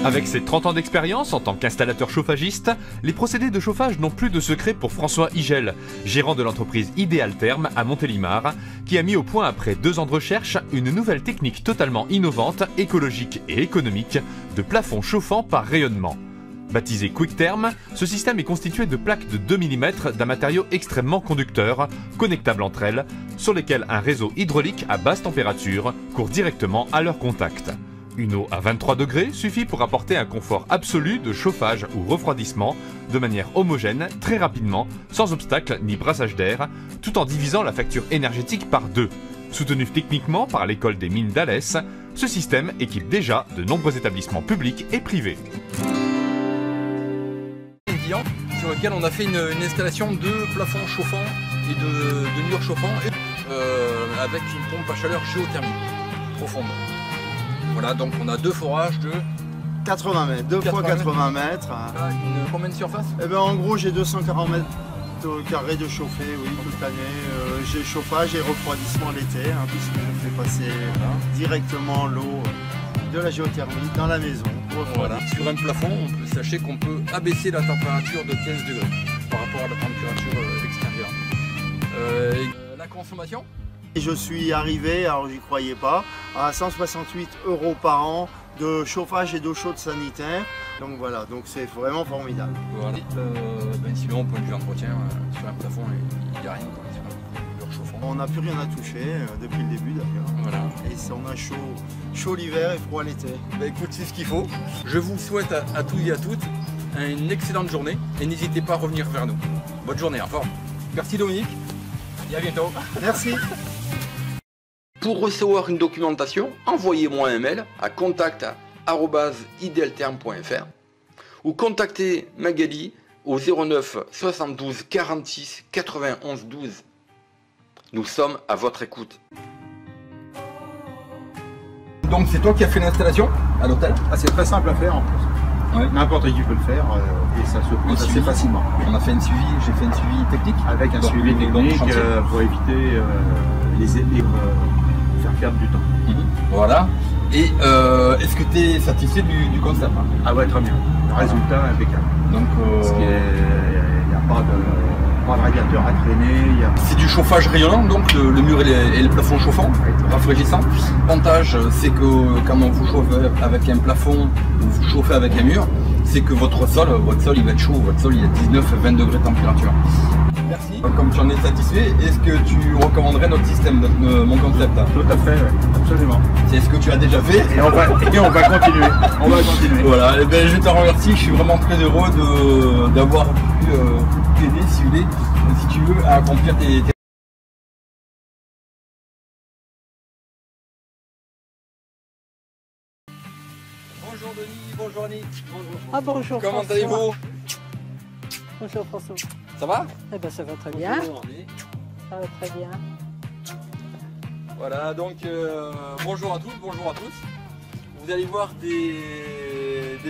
Avec ses 30 ans d'expérience en tant qu'installateur chauffagiste, les procédés de chauffage n'ont plus de secret pour François Igel, gérant de l'entreprise Idéal Therme à Montélimar, qui a mis au point après 2 ans de recherche une nouvelle technique totalement innovante, écologique et économique de plafond chauffant par rayonnement. Baptisé Quick Therm, ce système est constitué de plaques de 2 mm d'un matériau extrêmement conducteur, connectables entre elles, sur lesquelles un réseau hydraulique à basse température court directement à leur contact. Une eau à 23 degrés suffit pour apporter un confort absolu de chauffage ou refroidissement de manière homogène, très rapidement, sans obstacle ni brassage d'air, tout en divisant la facture énergétique par 2. Soutenu techniquement par l'école des mines d'Alès, ce système équipe déjà de nombreux établissements publics et privés. Sur lequel on a fait une installation de plafonds chauffants et de murs chauffants avec une pompe à chaleur géothermique profonde. Voilà, donc on a 2 forages de 80 mètres, 2 fois 80 mètres. Combien de surface? Eh ben, en gros, j'ai 240 mètres carrés de chauffé, oui, toute l'année. J'ai chauffage et refroidissement l'été, puisque je fais passer directement l'eau de la géothermie dans la maison. Voilà. Sur un plafond, sachez qu'on peut abaisser la température de 15 degrés par rapport à la température extérieure. La consommation? Je suis arrivé, alors j'y croyais pas, à 168 € par an de chauffage et d'eau chaude sanitaire. Donc voilà, donc c'est vraiment formidable. Voilà. Sinon, au point de vue entretien, sur un plafond, il n'y a rien. On n'a plus rien à toucher depuis le début d'ailleurs. Voilà. Et on a chaud l'hiver et froid l'été. Bah écoute, c'est ce qu'il faut. Je vous souhaite à tous et à toutes une excellente journée et n'hésitez pas à revenir vers nous. Bonne journée, au revoir. Merci Dominique et à bientôt. Merci. Pour recevoir une documentation, envoyez-moi un mail à contact@idealtherm.fr ou contactez Magali au 09 72 46 91 12. Nous sommes à votre écoute. Donc c'est toi qui as fait l'installation à l'hôtel? C'est très simple à faire en plus. Ouais. N'importe qui peut le faire et ça se pose assez facilement. On a fait un suivi, j'ai fait un suivi technique. Avec un suivi technique pour éviter les faire perdre du temps. Voilà. Et est-ce que tu es satisfait du concept? Ah ouais, très bien. Le résultat est impeccable. Donc il n'y a pas de radiateur à traîner. C'est du chauffage rayonnant, donc le mur et le plafond chauffant, rafraîchissant. L'avantage, c'est que quand vous chauffez avec un plafond ou vous chauffez avec un mur, c'est que votre sol il va être chaud, votre sol il est à 19-20 degrés de température. Merci. Comme tu en es satisfait, est-ce que tu recommanderais notre système, mon concept? Tout à fait, absolument. C'est ce que tu as déjà fait. Et on va continuer. On va continuer. Voilà, et ben, je te remercie, je suis vraiment très heureux d'avoir pu t'aider, si tu veux, à accomplir tes... Bonjour Denis, bonjour Annick. Bonjour. Ah bonjour. Comment allez-vous? Bonjour François. Ça va? Eh ben ça va très bien. Bonjour. Ça va très bien. Voilà, donc bonjour à toutes, bonjour à tous. Vous allez voir des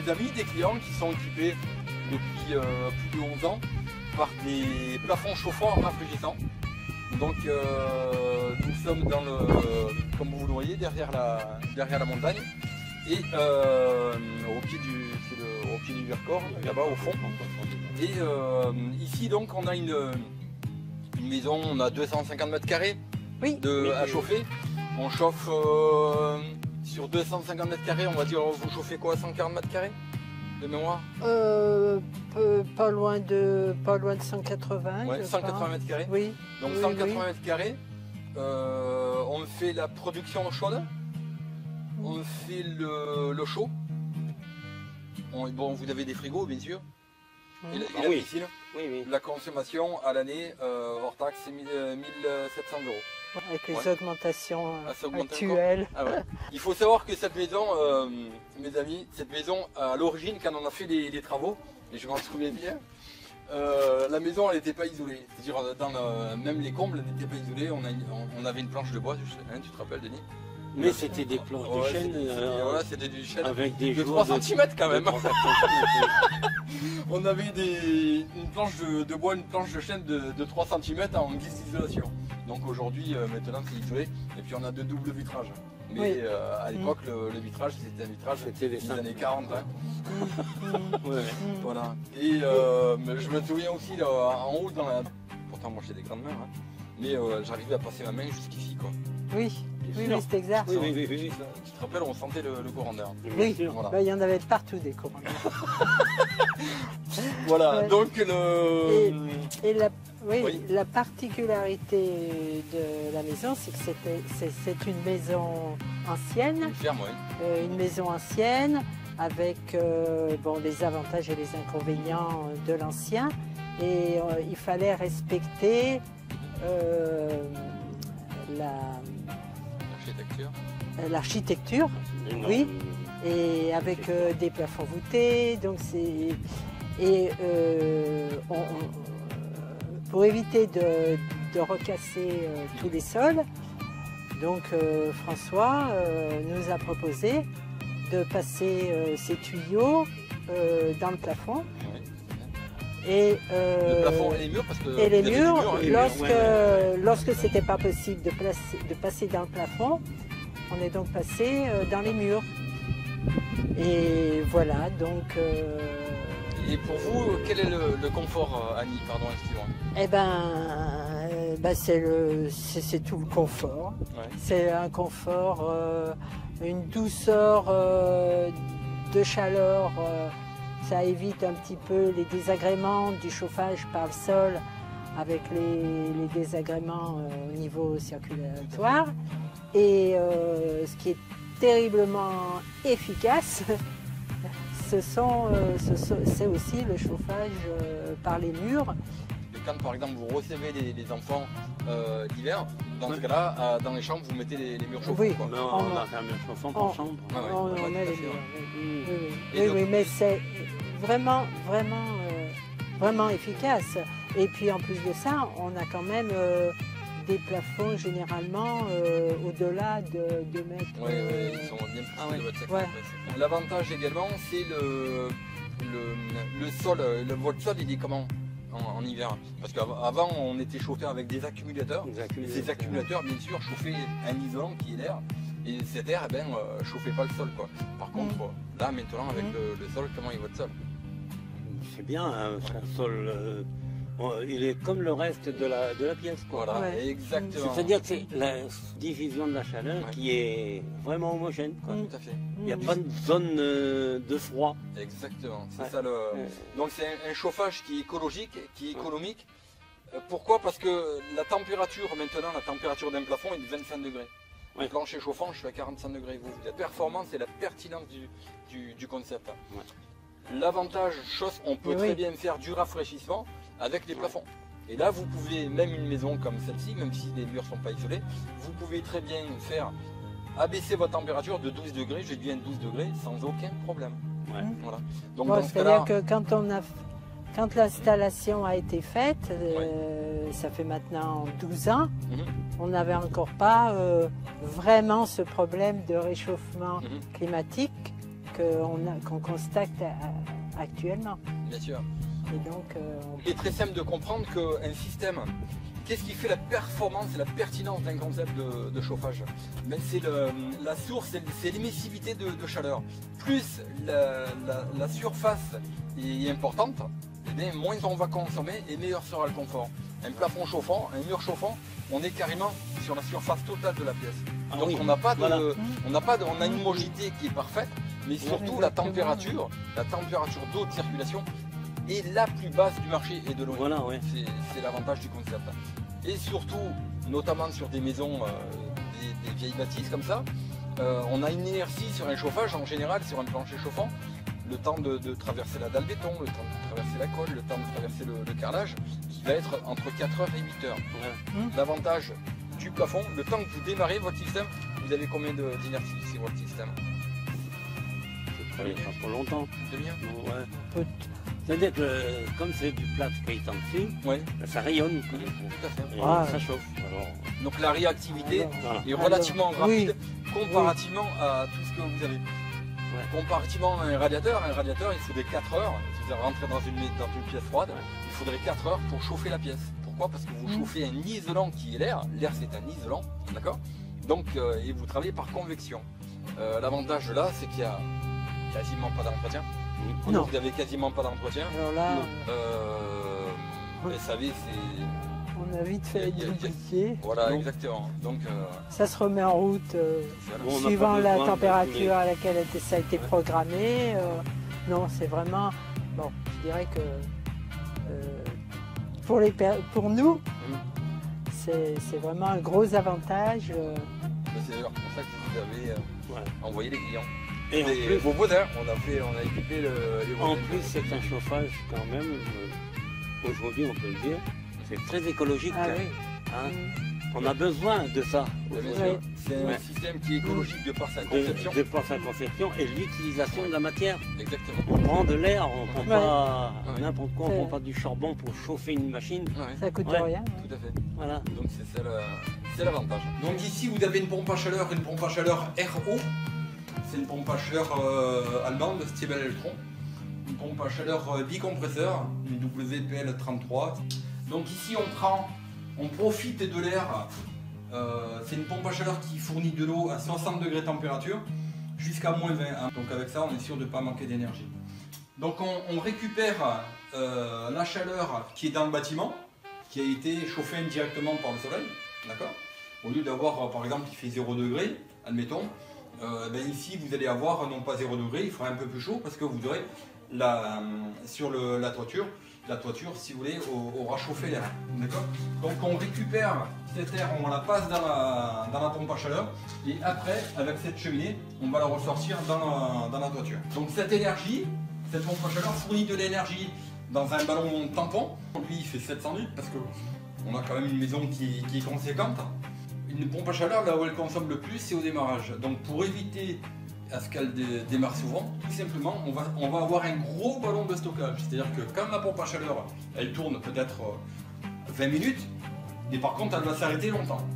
amis, des clients qui sont équipés depuis plus de 11 ans par des plafonds chauffants rafraîchissants. Donc nous sommes dans comme vous le voyez, derrière la montagne. Et au pied du Vercors, là-bas au fond. Et ici donc on a une maison, on a 250 mètres carrés à chauffer. On chauffe sur 250 mètres carrés, on va dire, vous chauffez quoi, 140 mètres carrés de mémoire? Pas loin de 180. Ouais, 180 mètres carrés. Oui. Donc 180 mètres carrés, on fait la production chaude. On fait le chaud. Bon, vous avez des frigos, bien sûr. Et la piscine. Oui. La consommation à l'année, hors taxe, c'est 1700 €. Avec les augmentations actuelles. Ah ouais. Il faut savoir que cette maison, mes amis, cette maison, à l'origine, quand on a fait les travaux, et je m'en souviens bien, la maison, elle n'était pas isolée. C'est-à-dire, même les combles n'étaient pas isolés. On avait une planche de bois, tu te rappelles, Denis? Mais c'était des planches de chêne. Voilà, c'était du chêne avec des de 3 cm quand même. On avait une planche de bois, une planche de chêne de 3 cm en guise d'isolation. Donc aujourd'hui, maintenant c'est isolé. Et puis on a de double vitrage. Mais Oui. à l'époque, le vitrage, c'était un vitrage des années 40. Hein. Ouais. Voilà. Et mais je me souviens aussi là, en haut, pourtant moi j'ai des grandes mains, hein, mais j'arrivais à passer ma main jusqu'ici, quoi. Oui, oui, oui, c'est exact. Oui, oui, oui, oui. Tu te rappelles, on sentait le courant d'air. Oui, Bien sûr. Voilà. bah, il y en avait partout des courants. Voilà, Ouais. donc Et Oui. la particularité de la maison, c'est que c'est une maison ancienne, une ferme, avec bon, les avantages et les inconvénients de l'ancien. Et il fallait respecter l'architecture, oui, et avec des plafonds voûtés. Donc pour éviter de recasser tous les sols, donc François nous a proposé de passer ces tuyaux dans le plafond. Oui. Et, Le plafond et les murs, parce que et les vous avez murs, des murs, hein. lorsque c'était pas possible de passer dans le plafond, on est donc passé dans les murs. Et voilà, donc... Et pour vous, quel est le confort, Annie? Pardon, excusez-moi. Eh ben, c'est tout le confort. Ouais. C'est un confort, une douceur de chaleur. Ça évite un petit peu les désagréments du chauffage par le sol avec les désagréments au niveau circulatoire. Et ce qui est terriblement efficace, c'est aussi le chauffage par les murs. Et quand par exemple vous recevez les enfants l'hiver, dans ce cas-là, dans les chambres, vous mettez les murs chauffants. Oui. Quoi. Non, on a fait un mur chauffant par chambre. Ah ouais, On ouais, met tout à les fait, murs. ouais. Oui, Et donc- mais c'est vraiment efficace. Et puis en plus de ça, on a quand même des plafonds généralement au-delà de 2 mètres. Oui, ils sont bien plus de votre Ouais. L'avantage également, c'est le sol. Votre sol, il est comment en hiver? Parce qu'avant, on était chauffé avec des accumulateurs. Ces accumulateurs, bien sûr, chauffaient un isolant qui est l'air. Et cet air, chauffait pas le sol, quoi. Par contre, là, maintenant, avec le sol, comment est votre sol? C'est bien, hein, c'est un sol. Il est comme le reste de la pièce, quoi. Voilà, Ouais. exactement. C'est-à-dire que c'est la diffusion de la chaleur qui est vraiment homogène, quoi. Tout à fait. Il n'y a pas de zone de froid. Exactement. C'est Ouais. ça le. Donc c'est un chauffage qui est écologique, qui est économique. Pourquoi? Parce que la température maintenant, la température d'un plafond est de 25 degrés. Ouais. Le plancher chauffant, je suis à 45 degrés. La performance et la pertinence du concept. Ouais. L'avantage, on peut Oui. très bien faire du rafraîchissement avec les plafonds. Et là, vous pouvez, même une maison comme celle-ci, même si les murs ne sont pas isolés, vous pouvez très bien faire abaisser votre température de 12 degrés, je dis 12 degrés, sans aucun problème. Ouais. Voilà. Donc Bon, dans ce cas-là, c'est-à-dire que quand l'installation a été faite, ça fait maintenant 12 ans, on n'avait encore pas vraiment ce problème de réchauffement climatique qu'on constate actuellement. bien sûr. Et donc, Il est très simple de comprendre qu'un système, qu'est-ce qui fait la performance et la pertinence d'un concept de chauffage? C'est la source, c'est l'émissivité de chaleur. Plus la surface est importante, et bien moins on va consommer et meilleur sera le confort. Un plafond chauffant, un mur chauffant, on est carrément sur la surface totale de la pièce. Ah Donc oui, on n'a pas voilà. on a une homogénéité qui est parfaite, mais surtout la température d'eau de circulation est la plus basse du marché et de l'eau. Voilà, ouais. C'est l'avantage du concept. Et surtout, notamment sur des maisons, des vieilles bâtisses comme ça, on a une inertie sur un chauffage en général, sur un plancher chauffant, le temps de traverser la dalle béton, le temps de traverser la colle, le temps de traverser le carrelage, qui va être entre 4 heures et 8 heures. L'avantage du plafond, le temps que vous démarrez votre système, vous avez combien d'inertie sur votre système? Ça ne pas trop longtemps. Une demi-heure? Non, ouais. C'est-à-dire que comme c'est du plâtre qui est en dessus, Oui, ça rayonne. Quoi. tout à fait. Et Ah. ça chauffe. Alors, Donc la réactivité voilà. est relativement Alors, rapide comparativement à tout ce que vous avez. Comparativement à un radiateur, il faudrait 4 heures. Si vous rentrez dans une pièce froide, il faudrait 4 heures pour chauffer la pièce. Pourquoi? Parce que vous chauffez un isolant qui est l'air. L'air, c'est un isolant, d'accord? Donc, et vous travaillez par convection. L'avantage là, c'est qu'il n'y a quasiment pas d'entretien. Non. Vous n'avez quasiment pas d'entretien. Alors là, SAV, c'est... on a vite fait d'oublier. Voilà, Donc, exactement. Donc, Ça se remet en route Bon, on n'a suivant pas la besoin de température à laquelle ça a été programmé. Non, c'est vraiment... Bon, je dirais que pour nous, c'est vraiment un gros avantage. c'est d'ailleurs pour ça que vous avez envoyé les clients. Et en plus, vos voisins, on a équipé les en voisins. plus, c'est un chauffage quand même, aujourd'hui on peut le dire, c'est très écologique. Ah oui. Hein. On a besoin de ça. Bien sûr. Oui. C'est un système qui est écologique de par sa conception. De par sa conception et l'utilisation de la matière. Exactement. On prend de l'air, on prend pas Ouais. n'importe quoi, on C'est- prend pas du charbon pour chauffer une machine. Ouais, Ça coûte Ouais. rien. tout à fait. Voilà. Donc c'est l'avantage. Donc ici vous avez une pompe à chaleur RO. C'est une pompe à chaleur allemande, Stiebel Electron. Une pompe à chaleur bicompresseur, une WPL33. Donc ici on profite de l'air. C'est une pompe à chaleur qui fournit de l'eau à 60 degrés de température jusqu'à moins 20. Hein. Donc avec ça on est sûr de ne pas manquer d'énergie. Donc on récupère la chaleur qui est dans le bâtiment, qui a été chauffée indirectement par le soleil, d'accord. Au lieu d'avoir par exemple qui fait 0 degré, admettons, ben ici vous allez avoir non pas 0 degré, il fera un peu plus chaud parce que vous aurez sur la toiture, si vous voulez, aura chauffé l'air, d'accord. Donc on récupère cet air, on la passe dans la pompe à chaleur et après avec cette cheminée, on va la ressortir dans la toiture. Donc cette énergie, cette pompe à chaleur fournit de l'énergie dans un ballon tampon. Lui il fait 700 litres parce que on a quand même une maison qui est conséquente. Une pompe à chaleur, là où elle consomme le plus, c'est au démarrage. Donc pour éviter à ce qu'elle démarre souvent, tout simplement, on va avoir un gros ballon de stockage. C'est-à-dire que quand la pompe à chaleur, elle tourne peut-être 20 minutes, et par contre, elle va s'arrêter longtemps.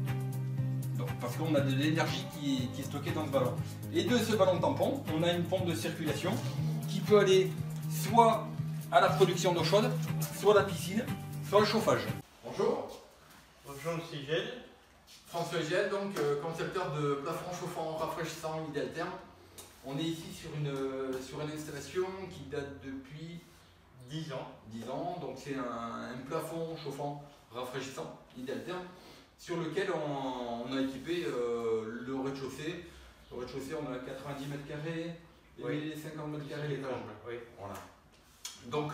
Donc, parce qu'on a de l'énergie qui est stockée dans ce ballon. Et de ce ballon tampon, on a une pompe de circulation qui peut aller soit à la production d'eau chaude, soit à la piscine, soit au chauffage. Bonjour. Bonjour, c'est Gilles. François Giel, donc concepteur de plafond chauffant rafraîchissant Ideltherm. On est ici sur une installation qui date depuis 10 ans. 10 ans. Donc c'est un plafond chauffant rafraîchissant Ideltherm sur lequel on a équipé le rez-de-chaussée. Le rez-de-chaussée, on a 90 mètres carrés et 50 mètres carrés l'étage. Oui. Voilà. Donc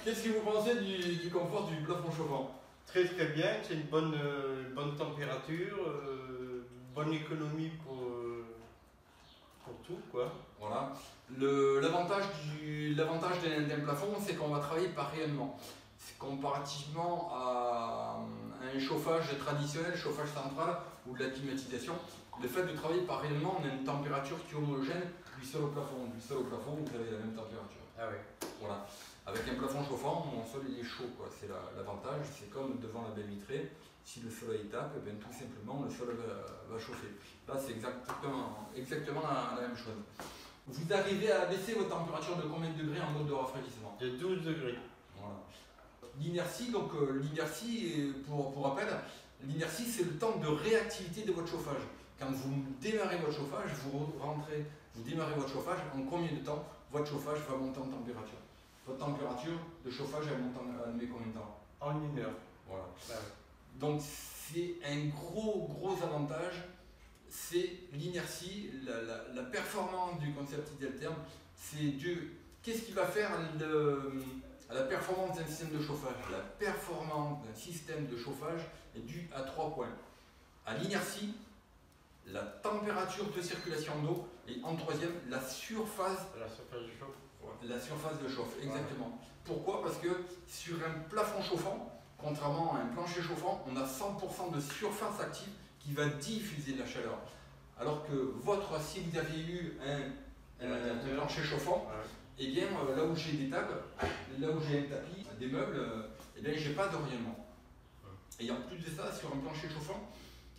qu'est-ce que vous pensez du confort du plafond chauffant? Très très bien, c'est une bonne température, bonne économie pour tout quoi. Voilà. L'avantage d'un plafond, c'est qu'on va travailler par rayonnement. Comparativement à un chauffage traditionnel, chauffage central ou de la climatisation, le fait de travailler par rayonnement, on a une température qui est homogène du sol au plafond. Du sol au plafond, vous avez la même température. Ah oui. Voilà. Avec un plafond chauffant, mon sol il est chaud, c'est l'avantage. C'est comme devant la baie vitrée, si le soleil tape, ben, tout simplement le sol va chauffer. Là c'est exactement la même chose. Vous arrivez à baisser votre température de combien de degrés en mode de rafraîchissement? De 12 degrés. Voilà. L'inertie, donc l'inertie, pour rappel, l'inertie c'est le temps de réactivité de votre chauffage. Quand vous démarrez votre chauffage, vous démarrez votre chauffage, en combien de temps votre chauffage va monter en température? Votre température de chauffage, elle met combien de temps? En 1 heure. Voilà. Ah oui. Donc c'est un gros avantage, c'est l'inertie, la performance du concept Ideltherm. C'est dû. Qu'est-ce qui va faire à la performance d'un système de chauffage? La performance d'un système de chauffage est due à 3 points. À l'inertie, la température de circulation d'eau et en troisième, la surface. La surface de chauffe. La surface de chauffe, exactement. Pourquoi? Parce que sur un plafond chauffant, contrairement à un plancher chauffant, on a 100% de surface active qui va diffuser de la chaleur. Alors que si vous aviez eu un plancher chauffant, eh bien là où j'ai des tables, là où j'ai un tapis, des meubles, eh bien j'ai pas de rayonnement. Et en plus de ça, sur un plancher chauffant,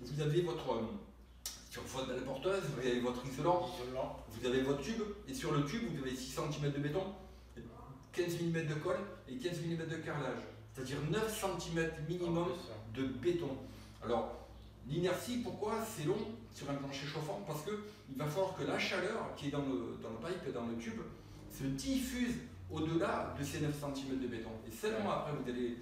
vous avez sur votre porteuse, vous avez votre isolant, vous avez votre tube, et sur le tube, vous avez 6 cm de béton, 15 mm de colle et 15 mm de carrelage. C'est-à-dire 9 cm minimum de béton. Alors, L'inertie, pourquoi c'est long sur un plancher chauffant? Parce qu'il va falloir que la chaleur qui est dans le pipe, dans le tube, se diffuse au-delà de ces 9 cm de béton. Et seulement après, vous allez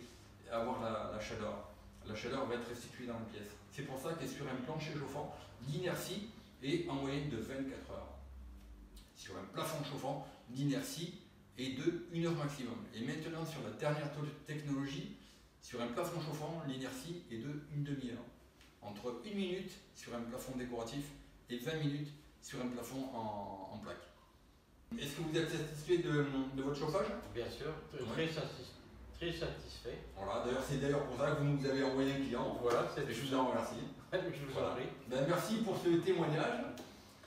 avoir la chaleur. La chaleur va être restituée dans la pièce. C'est pour ça que sur un plancher chauffant, l'inertie est en moyenne de 24 heures. Sur un plafond chauffant, l'inertie est de 1 heure maximum. Et maintenant, sur la dernière technologie, sur un plafond chauffant, l'inertie est de une demi-heure. Entre 1 minute sur un plafond décoratif et 20 minutes sur un plafond en plaque. Est-ce que vous êtes satisfait de votre chauffage? Bien sûr, très satisfait. Voilà, c'est d'ailleurs pour ça que vous nous avez envoyé un client. Voilà, et je vous en remercie. Je vous en prie. Ben, merci pour ce témoignage,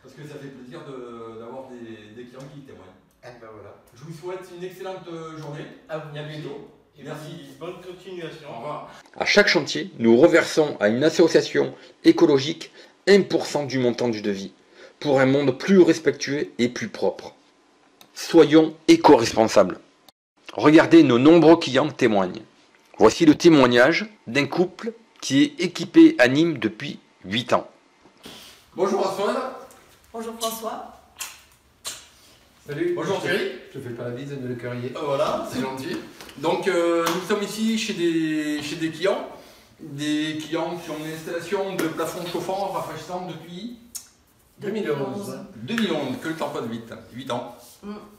parce que ça fait plaisir d'avoir des clients qui témoignent. Et ben voilà. Je vous souhaite une excellente journée. À vous. Et à bientôt. Et merci. Bonne continuation. Au revoir. À chaque chantier, nous reversons à une association écologique 1% du montant du devis, pour un monde plus respectueux et plus propre. Soyons éco-responsables. Regardez, nos nombreux clients témoignent. Voici le témoignage d'un couple qui est équipé à Nîmes depuis 8 ans. Bonjour Antoine. Bonjour François. Salut. Bonjour Thierry. Je fais pas la bise, mais le cœurier. Voilà, c'est gentil. Donc nous sommes ici chez des clients qui ont une installation de plafond chauffant rafraîchissant depuis 2011. 2011, que le temps passe vite, 8 ans.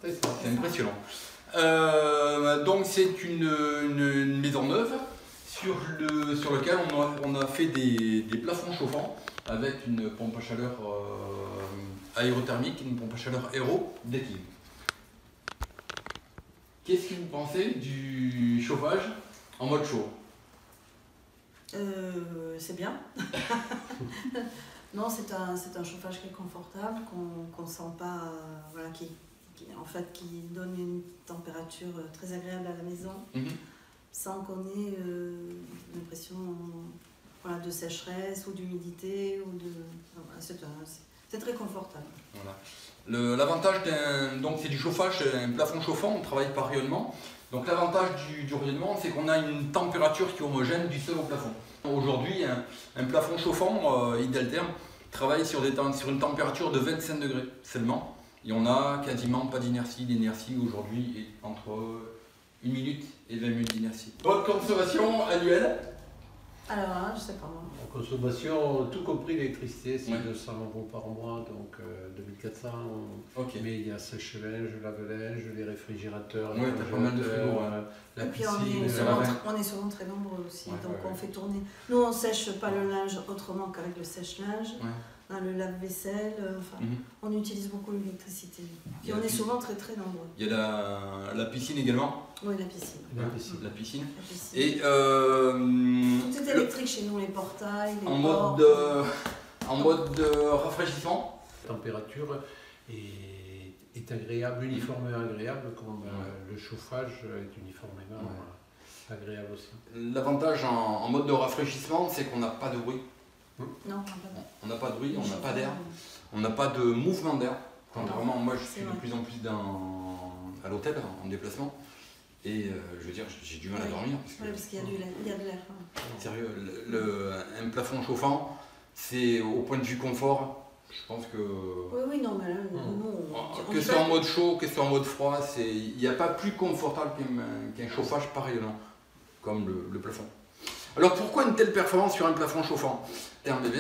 C'est ça. C'est impressionnant. Donc c'est une maison neuve sur laquelle on a fait des plafonds chauffants avec une pompe à chaleur aérothermique, une pompe à chaleur aéro d'équilibre. Qu'est-ce que vous pensez du chauffage en mode chaud? C'est bien. Non, c'est un chauffage qui est confortable, qu'on ne sent pas, voilà, qui donne une température très agréable à la maison, sans qu'on ait l'impression voilà, de sécheresse ou d'humidité. Voilà, c'est très confortable. Voilà. L'avantage c'est du chauffage, un plafond chauffant, on travaille par rayonnement. Donc l'avantage du rayonnement, c'est qu'on a une température qui est homogène du sol au plafond. Aujourd'hui, un plafond chauffant, Idealtherm, travaille sur une température de 25 degrés seulement. Et on n'a quasiment pas d'inertie. L'inertie aujourd'hui est entre 1 minute et 20 minutes d'inertie. Votre consommation annuelle? Alors là, je sais pas moi. En consommation, tout compris l'électricité, c'est Ouais. 200 € par mois, donc 2400. Ok. Mais il y a sèche-linge, lave-linge, les réfrigérateurs, Ouais, t'as pas mal de frigo, la Et puis piscine. on est souvent très nombreux aussi, Ouais, donc ouais, on ouais. fait tourner. Nous on sèche pas le linge autrement qu'avec le sèche-linge, Ouais. dans le lave-vaisselle, on utilise beaucoup l'électricité. Puis on est souvent très très nombreux. Il y a la piscine également. Oui, la piscine. La piscine. La piscine. La piscine. Et Tout est électrique chez nous, les portails, les en portes. mode rafraîchissement. La température est agréable, uniformément agréable, comme le chauffage est uniformément agréable aussi. L'avantage en mode de rafraîchissement, c'est qu'on n'a pas de bruit. Non, On n'a pas de bruit, on n'a pas d'air, on n'a pas de mouvement d'air. Contrairement, moi je suis de vrai. plus en plus à l'hôtel, en déplacement. Et je veux dire, j'ai du mal à dormir. Parce qu'il y a de l'air. Sérieux, un plafond chauffant, c'est au point de vue confort, je pense que... Oui, non, mais là, nous, Que ce soit en mode chaud, que ce soit en mode froid, il n'y a pas plus confortable qu'un chauffage par rayonnement, comme le plafond. Alors pourquoi une telle performance sur un plafond chauffant?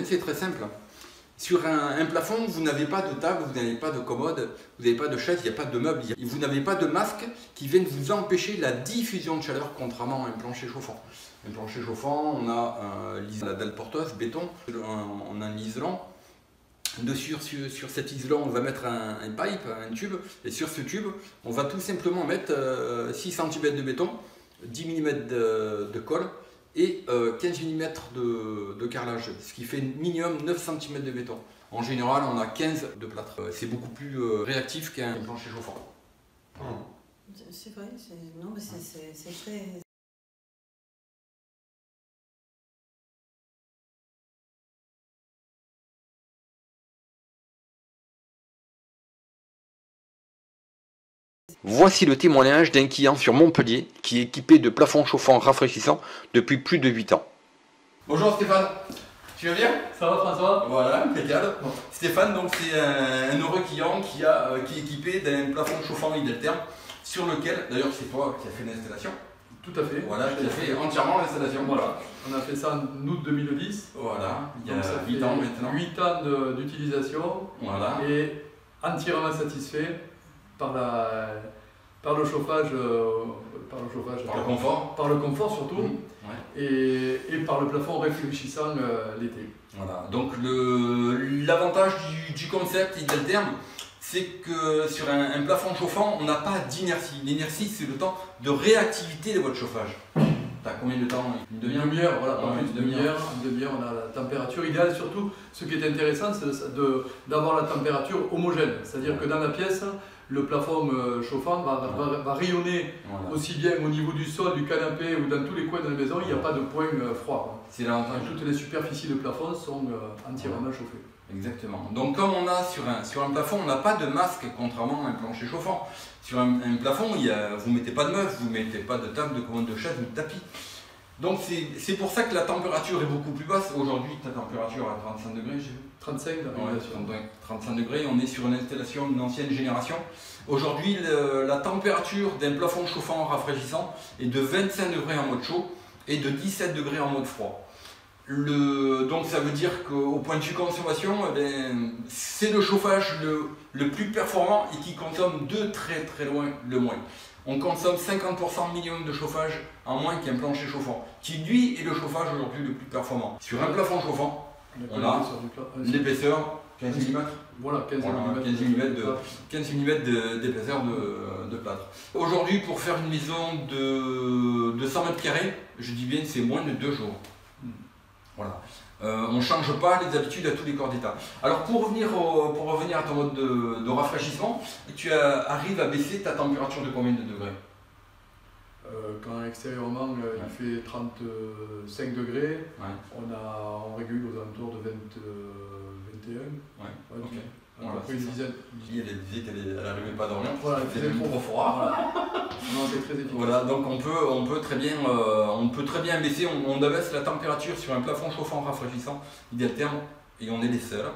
C'est très simple. Sur un plafond, vous n'avez pas de table, vous n'avez pas de commode, vous n'avez pas de chaise, il n'y a pas de meubles, vous n'avez pas de masque qui viennent vous empêcher la diffusion de chaleur, contrairement à un plancher chauffant. Un plancher chauffant, on a la dalle porteuse, béton, on a un isolant. Dessus, sur cet isolant, on va mettre un pipe, un tube, et sur ce tube, on va tout simplement mettre 6 cm de béton, 10 mm de colle, et 15 mm de carrelage, ce qui fait minimum 9 cm de béton. En général, on a 15 de plâtre. C'est beaucoup plus réactif qu'un plancher chauffant. C'est vrai, c'est très... Voici le témoignage d'un client sur Montpellier qui est équipé de plafonds chauffants rafraîchissants depuis plus de 8 ans. Bonjour Stéphane. Tu vas bien? Ça va François? Voilà, impeccable. Stéphane, donc c'est un heureux client qui est équipé d'un plafond chauffant Ideltherm sur lequel, d'ailleurs c'est toi qui as fait l'installation. Tout à fait. Voilà, qui a fait entièrement l'installation. Voilà. On a fait ça en août 2010. Voilà, il y a donc, ça 8 fait ans maintenant. 8 ans d'utilisation. Voilà. Et entièrement satisfait par le chauffage. Par le confort. Par le confort surtout. Ouais. Et par le plafond réfléchissant l'été. Voilà, donc l'avantage du concept Ideltherm, c'est que sur un plafond chauffant, on n'a pas d'inertie. L'inertie, c'est le temps de réactivité de votre chauffage. T'as combien de temps? Une demi-heure, voilà, pas plus, une demi-heure. Une demi-heure, on a la température idéale. Surtout, ce qui est intéressant, c'est d'avoir la température homogène. C'est-à-dire que dans la pièce, le plafond chauffant va rayonner aussi bien au niveau du sol, du canapé ou dans tous les coins de la maison, il n'y a pas de point froid. C'est l'avantage. Toutes les superficies de plafond sont entièrement chauffées. Exactement. Donc comme on a sur un plafond, on n'a pas de masque contrairement à un plancher chauffant. Sur un plafond, vous ne mettez pas de meubles, vous ne mettez pas de table, de commande de chaise ou de tapis. Donc c'est pour ça que la température est beaucoup plus basse. Aujourd'hui, ta température à 35 degrés, j'ai vu. 35 degrés. 35 degrés, on est sur une installation d'une ancienne génération. Aujourd'hui, la température d'un plafond chauffant rafraîchissant est de 25 degrés en mode chaud et de 17 degrés en mode froid. Donc ça veut dire qu'au point de vue consommation, c'est le chauffage le plus performant et qui consomme de très loin le moins. On consomme 50% minimum de chauffage en moins qu'un plancher chauffant, qui lui est le chauffage aujourd'hui le plus performant. Sur un plafond chauffant, on a l'épaisseur 15 mm. Voilà, 15 mm d'épaisseur de plâtre. Aujourd'hui, pour faire une maison de 100 mètres carrés, je dis bien c'est moins de 2 jours. Voilà. On ne change pas les habitudes à tous les corps d'état. Alors pour revenir à ton mode de rafraîchissement, tu arrives à baisser ta température de combien de degrés? Quand extérieurement il fait 35 degrés, on régule aux alentours de 21. Okay. Voilà, après une dizaine. Elle disait qu'elle n'arrivait pas à dormir, voilà, c'était trop froid. Voilà. Non, c'est très efficace. Voilà, donc on peut très bien baisser, on abaisse la température sur un plafond chauffant rafraîchissant Ideltherm, et on est les seuls,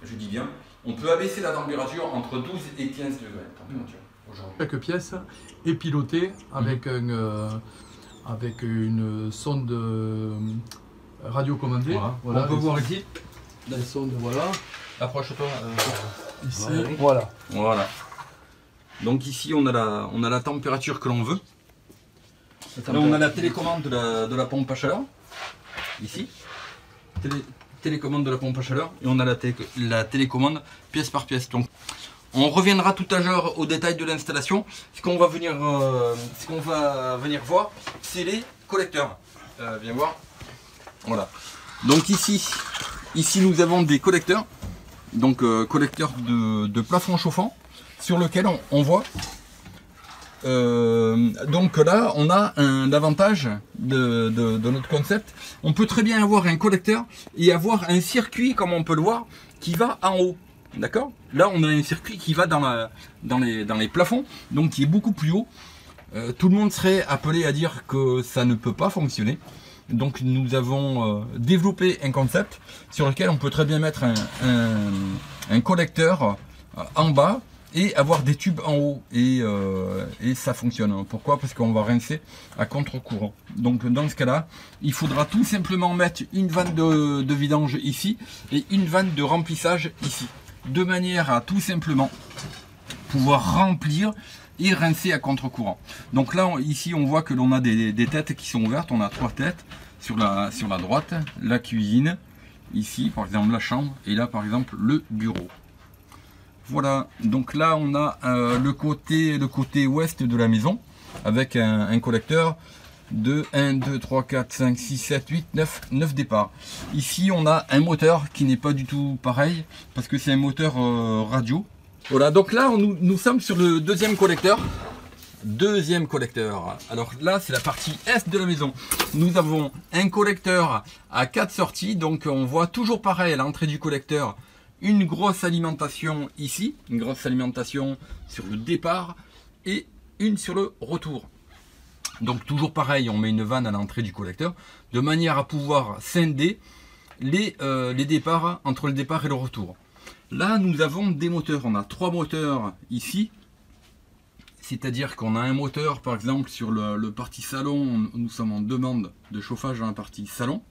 je dis bien. On peut abaisser la température entre 12 et 15 degrés de température aujourd'hui. Chaque pièce est pilotée avec une sonde radiocommandée. Voilà. On peut voir ici. La sonde, voilà. Approche-toi. Ici, voilà. Donc ici on a la température que l'on veut. Là on a la télécommande de la pompe à chaleur. Ici. Télécommande de la pompe à chaleur. Et on a la télécommande pièce par pièce. Donc on reviendra tout à l'heure au détail de l'installation. Ce qu'on va venir voir, c'est les collecteurs. Viens voir. Voilà. Donc ici nous avons des collecteurs. Donc collecteur de plafond chauffant sur lequel on voit donc là on a un avantage de notre concept. On peut très bien avoir un collecteur et avoir un circuit comme on peut le voir qui va en haut, d'accord. Là on a un circuit qui va dans les plafonds, donc qui est beaucoup plus haut. Tout le monde serait appelé à dire que ça ne peut pas fonctionner. Donc nous avons développé un concept sur lequel on peut très bien mettre un collecteur en bas et avoir des tubes en haut et ça fonctionne. Pourquoi? Parce qu'on va rincer à contre-courant. Donc dans ce cas-là, il faudra tout simplement mettre une vanne de vidange ici et une vanne de remplissage ici, de manière à tout simplement pouvoir remplir et rincer à contre-courant. Donc là ici on voit que l'on a des têtes qui sont ouvertes. On a 3 têtes sur la droite, la cuisine, ici par exemple la chambre, et là par exemple le bureau. Voilà, donc là on a le côté ouest de la maison avec un collecteur de 1, 2, 3, 4, 5, 6, 7, 8, 9 départs. Ici on a un moteur qui n'est pas du tout pareil parce que c'est un moteur radio. Voilà, donc là nous sommes sur le deuxième collecteur. Alors là c'est la partie est de la maison. Nous avons un collecteur à 4 sorties, donc on voit toujours pareil à l'entrée du collecteur une grosse alimentation ici, une grosse alimentation sur le départ et une sur le retour. Donc toujours pareil, on met une vanne à l'entrée du collecteur de manière à pouvoir scinder les départs, entre le départ et le retour. Là, nous avons des moteurs. On a 3 moteurs ici. C'est-à-dire qu'on a un moteur, par exemple, sur le partie salon. Nous sommes en demande de chauffage dans la partie salon.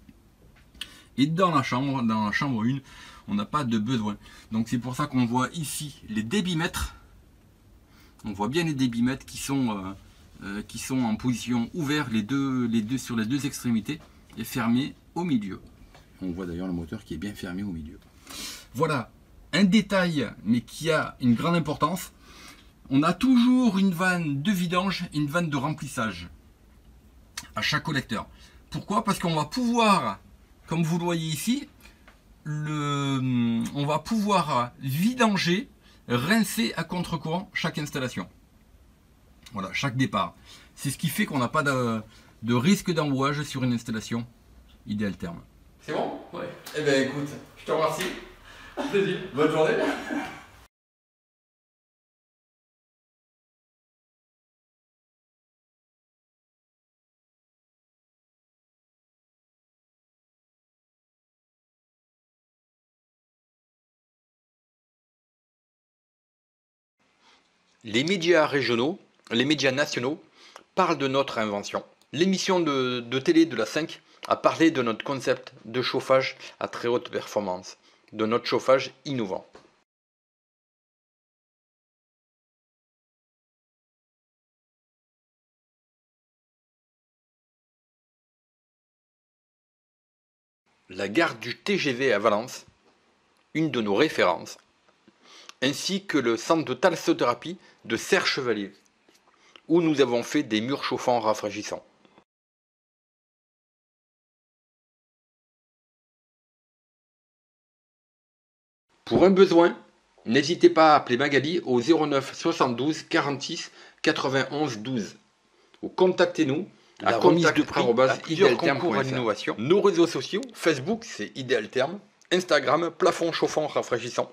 Et dans la chambre 1, on n'a pas de besoin. Donc c'est pour ça qu'on voit ici les débitmètres. On voit bien les débitmètres qui sont en position ouverte, sur les deux extrémités, et fermés au milieu. On voit d'ailleurs le moteur qui est bien fermé au milieu. Voilà, un détail, mais qui a une grande importance. On a toujours une vanne de vidange et une vanne de remplissage à chaque collecteur. Pourquoi? Parce qu'on va pouvoir, comme vous le voyez ici, on va pouvoir vidanger, rincer à contre-courant chaque installation. Voilà, chaque départ. C'est ce qui fait qu'on n'a pas de risque d'embouage sur une installation Idealtherm. C'est bon? Ouais. Eh bien écoute, je te remercie. Plaisir. Bonne journée. Les médias régionaux, les médias nationaux parlent de notre invention. L'émission de télé de la 5 a parlé de notre concept de chauffage à très haute performance, de notre chauffage innovant. La gare du TGV à Valence, une de nos références, ainsi que le centre de thalassothérapie de Serre-Chevalier, où nous avons fait des murs chauffants rafraîchissants. Pour un besoin, n'hésitez pas à appeler Magali au 09 72 46 91 12 ou contactez-nous à contact@idealtherm.fr. Nos réseaux sociaux, Facebook c'est Idealtherm, Instagram plafond chauffant rafraîchissant.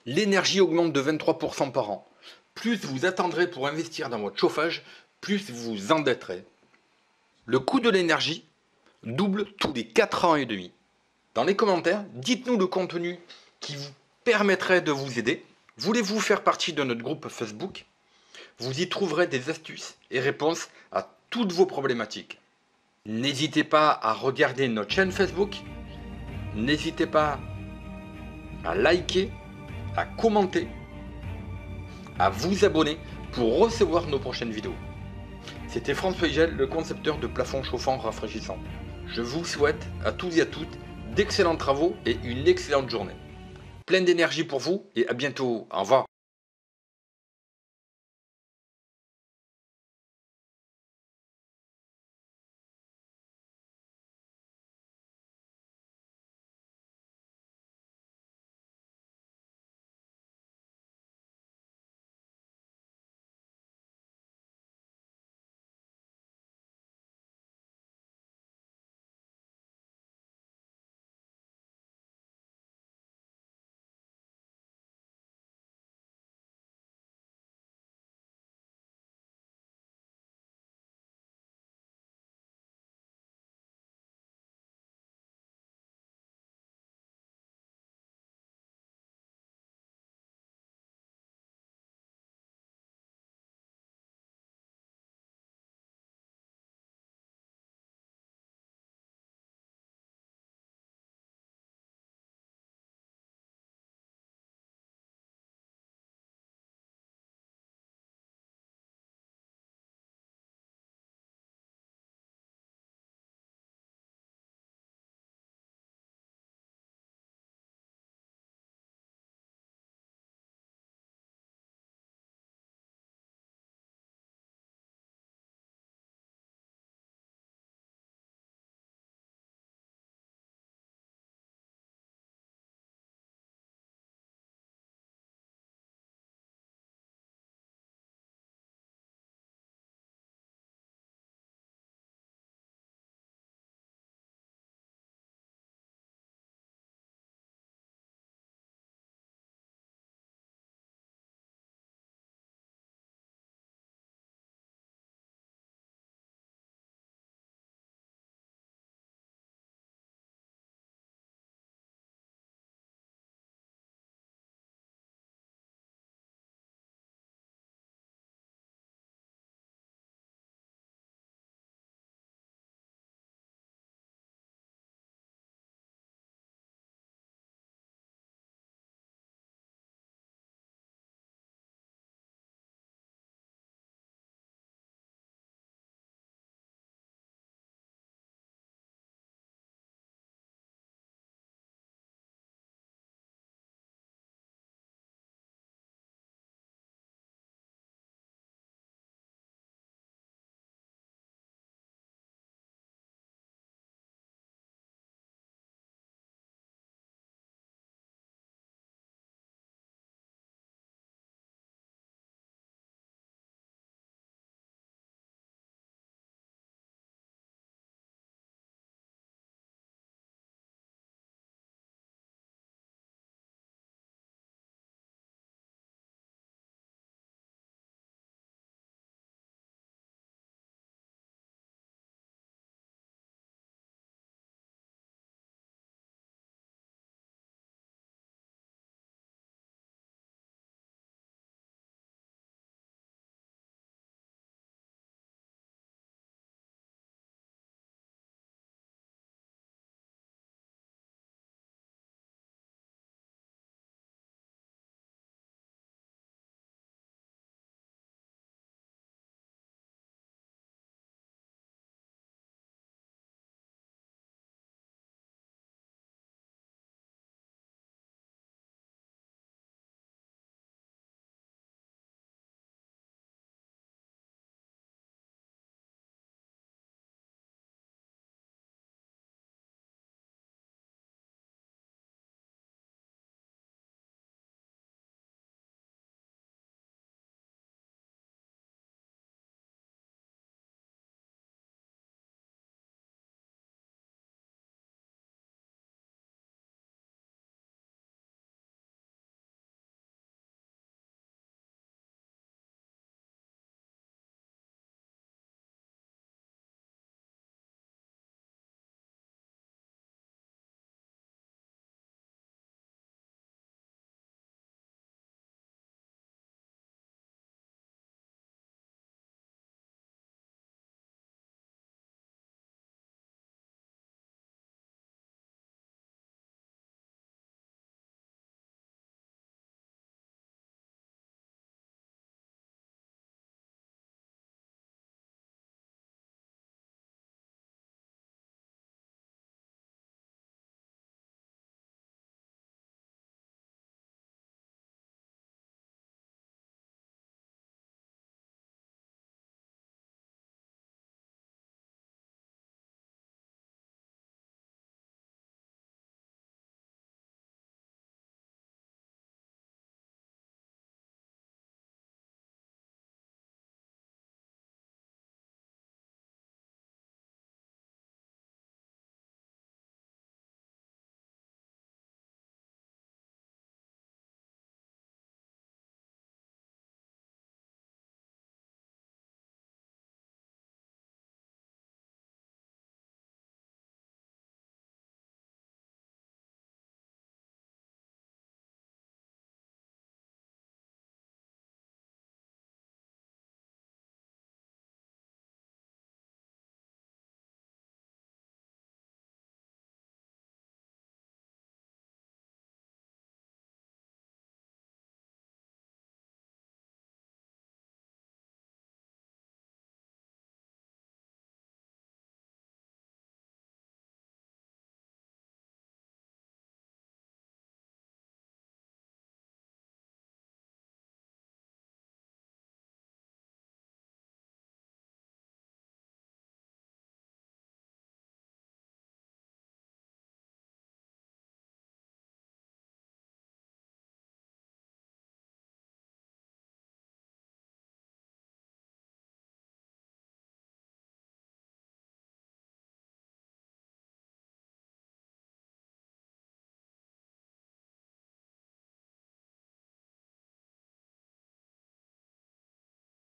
L'énergie augmente de 23% par an. Plus vous attendrez pour investir dans votre chauffage, plus vous vous endetterez. Le coût de l'énergie double tous les 4 ans et demi. Dans les commentaires, dites-nous le contenu qui vous permettrait de vous aider. Voulez-vous faire partie de notre groupe Facebook? Vous y trouverez des astuces et réponses à toutes vos problématiques. N'hésitez pas à regarder notre chaîne Facebook. N'hésitez pas à liker, à commenter, à vous abonner pour recevoir nos prochaines vidéos. C'était François Igel, le concepteur de plafonds chauffants rafraîchissants. Je vous souhaite à tous et à toutes d'excellents travaux et une excellente journée. Plein d'énergie pour vous et à bientôt. Au revoir.